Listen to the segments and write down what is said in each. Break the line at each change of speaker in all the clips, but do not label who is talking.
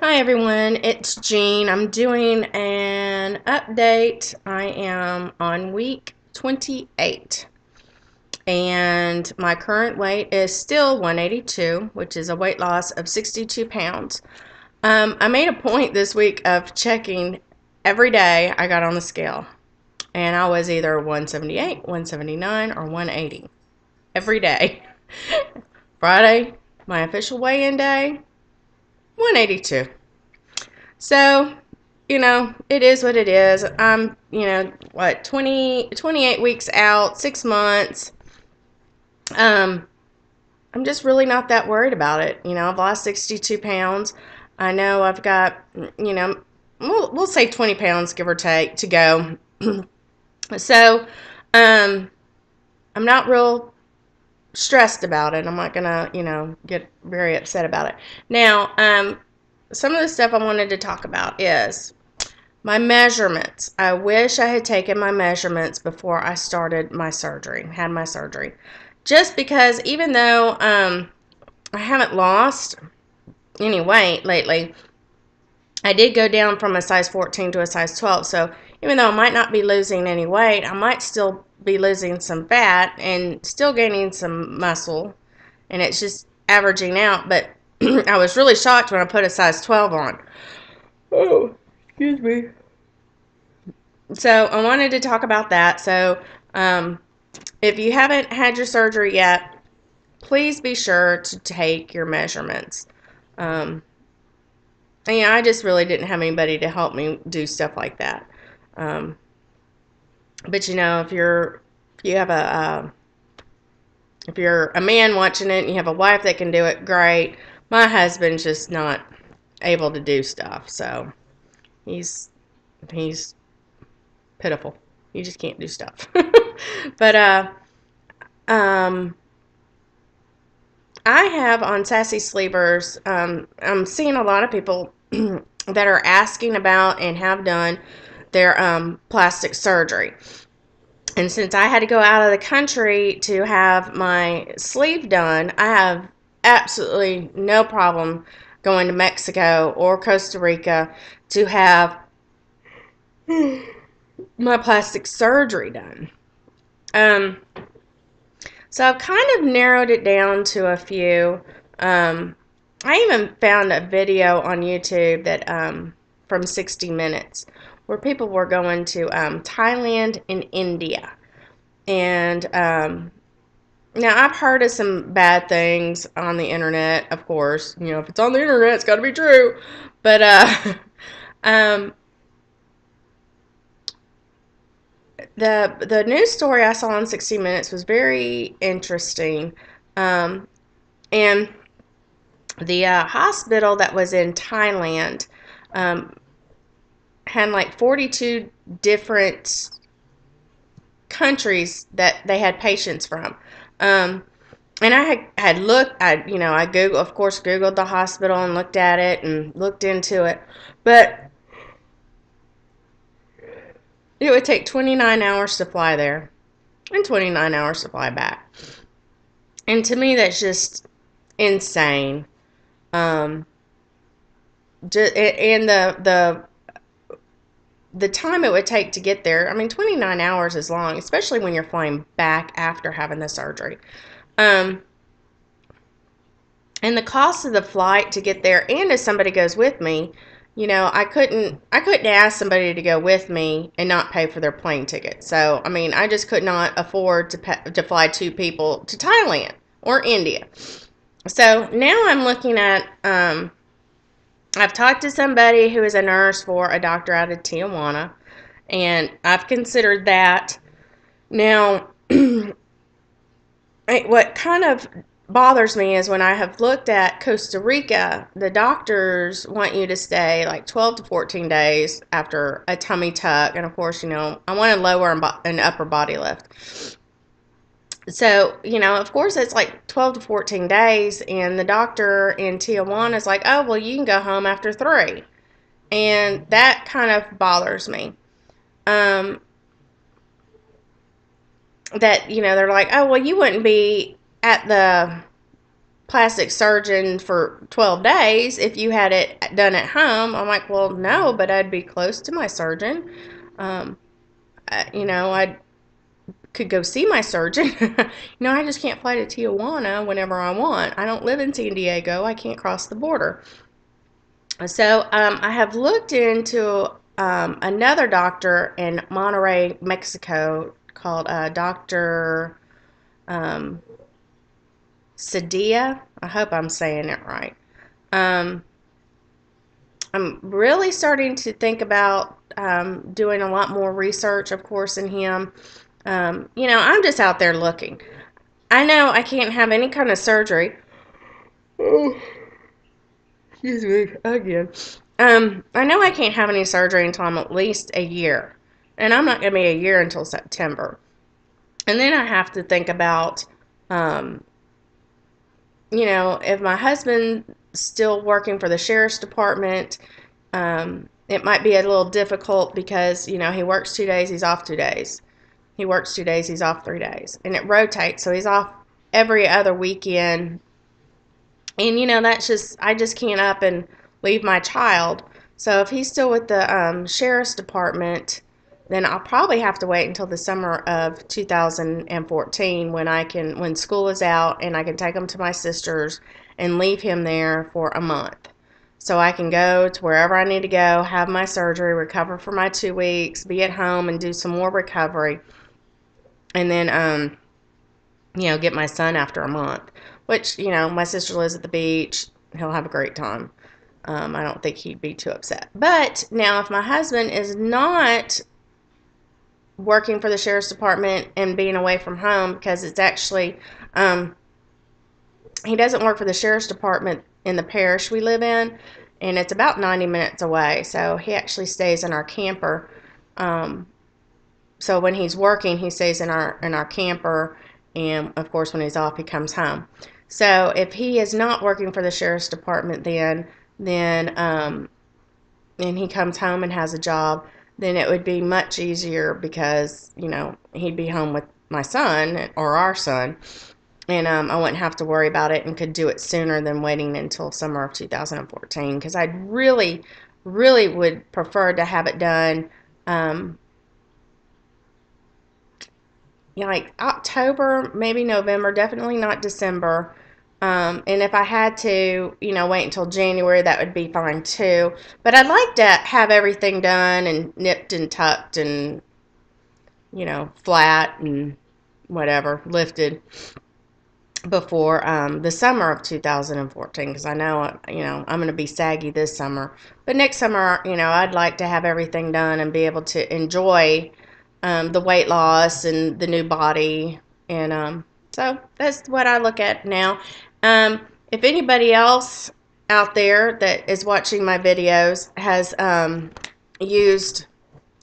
Hi everyone, it's Jean. I'm doing an update. I am on week 28 and my current weight is still 182, which is a weight loss of 62 pounds. I made a point this week of checking every day I got on the scale, and I was either 178, 179, or 180 every day. Friday, my official weigh-in day, 182. So, it is what it is. I'm, 28 weeks out, 6 months. Um, I'm just really not that worried about it. I've lost 62 pounds. I know I've got, we'll say 20 pounds, give or take, to go. So, I'm not real stressed about it. I'm not gonna, get very upset about it. Now, some of the stuff I wanted to talk about is my measurements. I wish I had taken my measurements before I started my surgery, had my surgery. Just because even though I haven't lost any weight lately, I did go down from a size 14 to a size 12. So even though I might not be losing any weight, I might still be losing some fat and still gaining some muscle. And it's just averaging out. But I was really shocked when I put a size 12 on. Oh, excuse me. So I wanted to talk about that. So if you haven't had your surgery yet, please be sure to take your measurements. Um, and I just really didn't have anybody to help me do stuff like that. Um, but if you're a man watching it and you have a wife that can do it, great. My husband's just not able to do stuff, so he's he's pitiful. He just can't do stuff. But um, I have on Sassy Sleevers, I'm seeing a lot of people that are asking about and have done their plastic surgery. And since I had to go out of the country to have my sleeve done, I have absolutely no problem going to Mexico or Costa Rica to have my plastic surgery done. Um, so I've kind of narrowed it down to a few. I even found a video on YouTube that from 60 Minutes where people were going to Thailand and India. And now I've heard of some bad things on the internet, of course. If it's on the internet, it's got to be true. But um, the news story I saw on 60 Minutes was very interesting. And the hospital that was in Thailand um, had like 42 different countries that they had patients from. And I had looked, I Googled, of course, Googled the hospital and looked at it and looked into it. But it would take 29 hours to fly there and 29 hours to fly back. And to me, that's just insane. Um, and the time it would take to get there, I mean, 29 hours is long, especially when you're flying back after having the surgery. Um, and the cost of the flight to get there, and if somebody goes with me, I couldn't ask somebody to go with me and not pay for their plane ticket. So, I mean, I just could not afford to fly two people to Thailand or India. So now I'm looking at, I've talked to somebody who is a nurse for a doctor out of Tijuana, and I've considered that. Now, what kind of bothers me is when I have looked at Costa Rica, the doctors want you to stay like 12 to 14 days after a tummy tuck. And of course, I want to lower and upper body lift. So, of course, it's like 12 to 14 days. And the doctor in Tijuana is like, oh, well, you can go home after 3. And that kind of bothers me. Um, that, they're like, oh, well, you wouldn't be at the plastic surgeon for 12 days if you had it done at home. I'm like, well, no, but I'd be close to my surgeon. I could go see my surgeon. I just can't fly to Tijuana whenever I want. I don't live in San Diego. I can't cross the border. So I have looked into another doctor in Monterrey, Mexico, called Dr. Sadia. I hope I'm saying it right. I'm really starting to think about doing a lot more research, of course, in him. I'm just out there looking. I know I can't have any kind of surgery. Oh, excuse me again. I know I can't have any surgery until I'm at least a year. And I'm not going to be a year until September. And then I have to think about, if my husband's still working for the sheriff's department, it might be a little difficult because, he works 2 days, he's off 2 days. He works 2 days, he's off 3 days. And it rotates, so he's off every other weekend. And, I just can't up and leave my child. So if he's still with the sheriff's department, then I'll probably have to wait until the summer of 2014 when school is out and I can take him to my sister's and leave him there for a month. So I can go to wherever I need to go, have my surgery, recover for my 2 weeks, be at home and do some more recovery. And then, get my son after a month, which, my sister lives at the beach. He'll have a great time. I don't think he'd be too upset. But now if my husband is not working for the sheriff's department and being away from home, because it's actually, he doesn't work for the sheriff's department in the parish we live in, and it's about 90 minutes away. So he actually stays in our camper. So when he's working, he stays in our camper, and of course when he's off, he comes home. So if he is not working for the sheriff's department, then and he comes home and has a job, then it would be much easier because he'd be home with my son or our son, and I wouldn't have to worry about it and could do it sooner than waiting until summer of 2014, because I really, really would prefer to have it done like October, maybe November, definitely not December. And if I had to, wait until January, that would be fine too. But I'd like to have everything done and nipped and tucked and, flat and whatever, lifted before the summer of 2014, because I know, I'm going to be saggy this summer. But next summer, I'd like to have everything done and be able to enjoy the weight loss and the new body. And so that's what I look at now. If anybody else out there that is watching my videos has used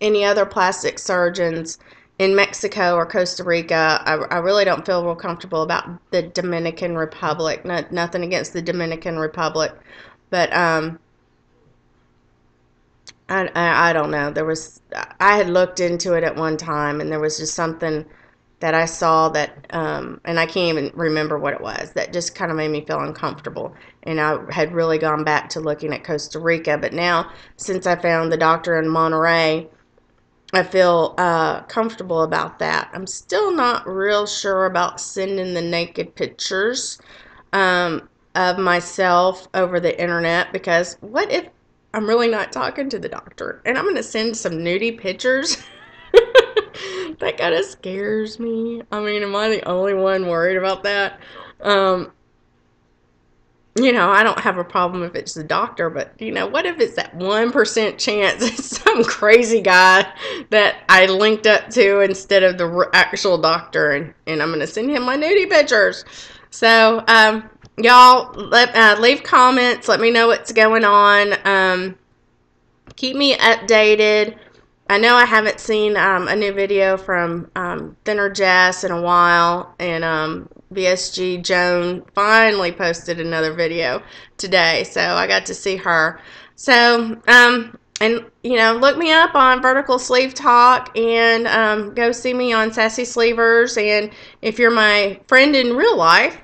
any other plastic surgeons in Mexico or Costa Rica, I really don't feel real comfortable about the Dominican Republic. Nothing against the Dominican Republic, but I don't know. I had looked into it at one time, and there was just something that I saw that, and I can't even remember what it was, that just kind of made me feel uncomfortable. And I had really gone back to looking at Costa Rica, but now, since I found the doctor in Monterrey, I feel comfortable about that. I'm still not real sure about sending the naked pictures of myself over the internet, because what if I'm really not talking to the doctor and I'm going to send some nudie pictures? That kind of scares me. I mean, am I the only one worried about that? I don't have a problem if it's the doctor, but, what if it's that 1% chance it's some crazy guy that I linked up to instead of the actual doctor, and I'm going to send him my nudie pictures. So, y'all, leave comments. Let me know what's going on. Keep me updated. I know I haven't seen a new video from Thinner Jess in a while, and BSG Joan finally posted another video today, so I got to see her. So, and look me up on Vertical Sleeve Talk, and go see me on Sassy Sleevers. And if you're my friend in real life,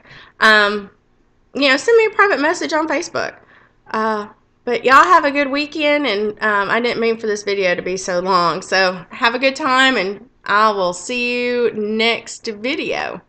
send me a private message on Facebook. But y'all have a good weekend, and I didn't mean for this video to be so long. So have a good time, and I will see you next video.